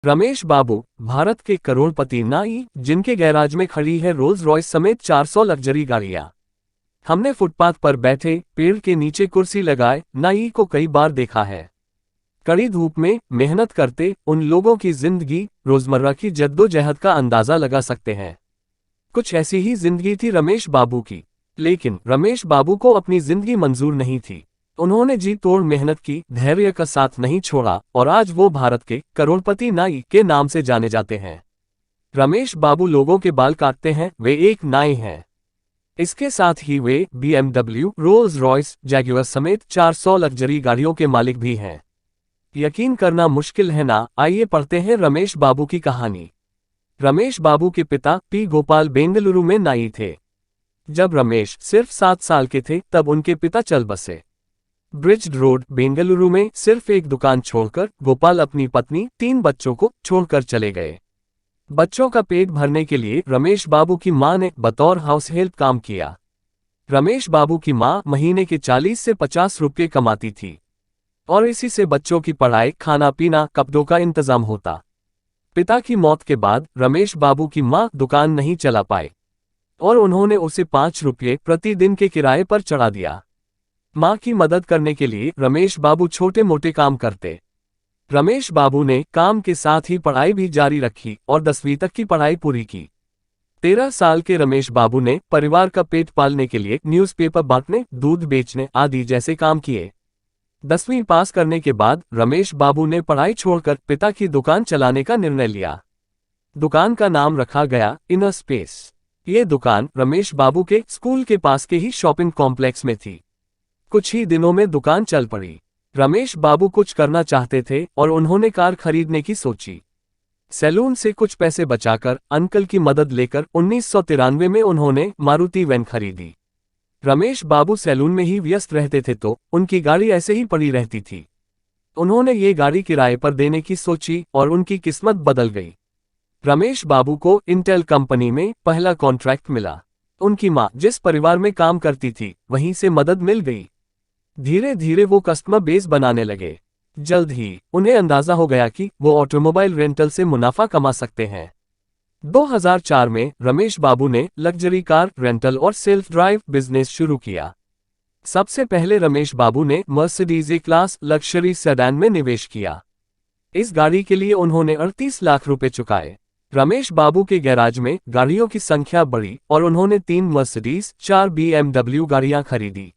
रमेश बाबू भारत के करोड़पति नाई, जिनके गैराज में खड़ी है रोल्स रॉयस समेत 400 लग्जरी गाड़ियां। हमने फुटपाथ पर बैठे, पेड़ के नीचे कुर्सी लगाए नाई को कई बार देखा है। कड़ी धूप में मेहनत करते उन लोगों की जिंदगी, रोजमर्रा की जद्दोजहद का अंदाजा लगा सकते हैं। कुछ ऐसी ही जिंदगी थी रमेश बाबू की। लेकिन रमेश बाबू को अपनी जिंदगी मंजूर नहीं थी। उन्होंने जी तोड़ मेहनत की, धैर्य का साथ नहीं छोड़ा और आज वो भारत के करोड़पति नाई के नाम से जाने जाते हैं। रमेश बाबू लोगों के बाल काटते हैं, वे एक नाई हैं। इसके साथ ही वे BMW, रोल्स रॉयस, जैगुआर समेत 400 लग्जरी गाड़ियों के मालिक भी हैं। यकीन करना मुश्किल है ना? आइए पढ़ते हैं रमेश बाबू की कहानी। रमेश बाबू के पिता पी गोपाल बेंगलुरु में नाई थे। जब रमेश सिर्फ 7 साल के थे तब उनके पिता चल बसे। ब्रिज रोड, बेंगलुरु में सिर्फ एक दुकान छोड़कर गोपाल अपनी पत्नी, 3 बच्चों को छोड़कर चले गए। बच्चों का पेट भरने के लिए रमेश बाबू की मां ने बतौर हाउस हेल्प काम किया। रमेश बाबू की मां महीने के 40 से 50 रुपये कमाती थी और इसी से बच्चों की पढ़ाई, खाना पीना, कपड़ों का इंतजाम होता। पिता की मौत के बाद रमेश बाबू की मां दुकान नहीं चला पाए और उन्होंने उसे 5 रुपये प्रतिदिन के किराए पर चढ़ा दिया। मां की मदद करने के लिए रमेश बाबू छोटे मोटे काम करते। रमेश बाबू ने काम के साथ ही पढ़ाई भी जारी रखी और 10वीं तक की पढ़ाई पूरी की। 13 साल के रमेश बाबू ने परिवार का पेट पालने के लिए न्यूज़पेपर बांटने, दूध बेचने आदि जैसे काम किए। 10वीं पास करने के बाद रमेश बाबू ने पढ़ाई छोड़कर पिता की दुकान चलाने का निर्णय लिया। दुकान का नाम रखा गया इनर स्पेस। ये दुकान रमेश बाबू के स्कूल के पास के ही शॉपिंग कॉम्प्लेक्स में थी। कुछ ही दिनों में दुकान चल पड़ी। रमेश बाबू कुछ करना चाहते थे और उन्होंने कार खरीदने की सोची। सैलून से कुछ पैसे बचाकर अंकल की मदद लेकर 1993 में उन्होंने मारुति वैन खरीदी। रमेश बाबू सैलून में ही व्यस्त रहते थे तो उनकी गाड़ी ऐसे ही पड़ी रहती थी। उन्होंने ये गाड़ी किराए पर देने की सोची और उनकी किस्मत बदल गई। रमेश बाबू को इंटेल कंपनी में पहला कॉन्ट्रैक्ट मिला। उनकी मां जिस परिवार में काम करती थी वहीं से मदद मिल गई। धीरे धीरे वो कस्टमर बेस बनाने लगे। जल्द ही उन्हें अंदाजा हो गया कि वो ऑटोमोबाइल रेंटल से मुनाफा कमा सकते हैं। 2004 में रमेश बाबू ने लग्जरी कार रेंटल और सेल्फ ड्राइव बिजनेस शुरू किया। सबसे पहले रमेश बाबू ने मर्सिडीज क्लास लग्जरी सेडान में निवेश किया। इस गाड़ी के लिए उन्होंने 38 लाख रुपए चुकाए। रमेश बाबू के गैराज में गाड़ियों की संख्या बढ़ी और उन्होंने 3 मर्सिडीज, 4 BMW गाड़ियां खरीदी।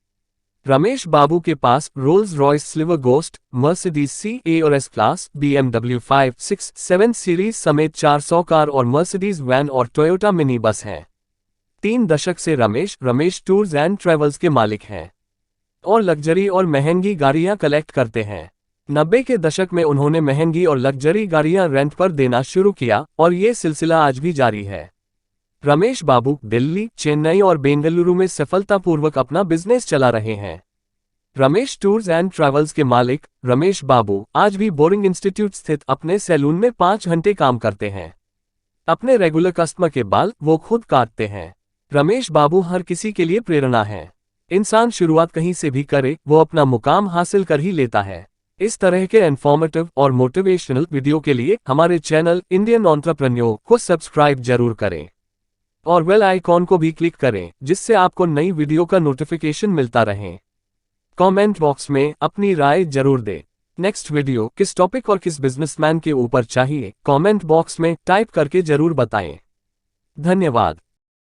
रमेश बाबू के पास Rolls Royce Silver Ghost, Mercedes C, A और S क्लास, BMW 5, 6, 7 सीरीज समेत 400 कार और मर्सिडीज वैन और टोयोटा मिनी बस हैं। 3 दशक से रमेश टूर्स एंड ट्रेवल्स के मालिक हैं और लग्जरी और महंगी गाड़ियां कलेक्ट करते हैं। 90 के दशक में उन्होंने महंगी और लग्जरी गाड़ियां रेंट पर देना शुरू किया और ये सिलसिला आज भी जारी है। रमेश बाबू दिल्ली, चेन्नई और बेंगलुरु में सफलतापूर्वक अपना बिजनेस चला रहे हैं। रमेश टूर्स एंड ट्रैवल्स के मालिक रमेश बाबू आज भी बोरिंग इंस्टीट्यूट स्थित अपने सैलून में 5 घंटे काम करते हैं। अपने रेगुलर कस्टमर के बाल वो खुद काटते हैं। रमेश बाबू हर किसी के लिए प्रेरणा है। इंसान शुरुआत कहीं से भी करे, वो अपना मुकाम हासिल कर ही लेता है। इस तरह के इन्फॉर्मेटिव और मोटिवेशनल वीडियो के लिए हमारे चैनल इंडियन एंटरप्रेन्योर को सब्सक्राइब जरूर करें और बेल आइकॉन को भी क्लिक करें, जिससे आपको नई वीडियो का नोटिफिकेशन मिलता रहे। कमेंट बॉक्स में अपनी राय जरूर दें। नेक्स्ट वीडियो किस टॉपिक और किस बिजनेसमैन के ऊपर चाहिए, कमेंट बॉक्स में टाइप करके जरूर बताएं। धन्यवाद।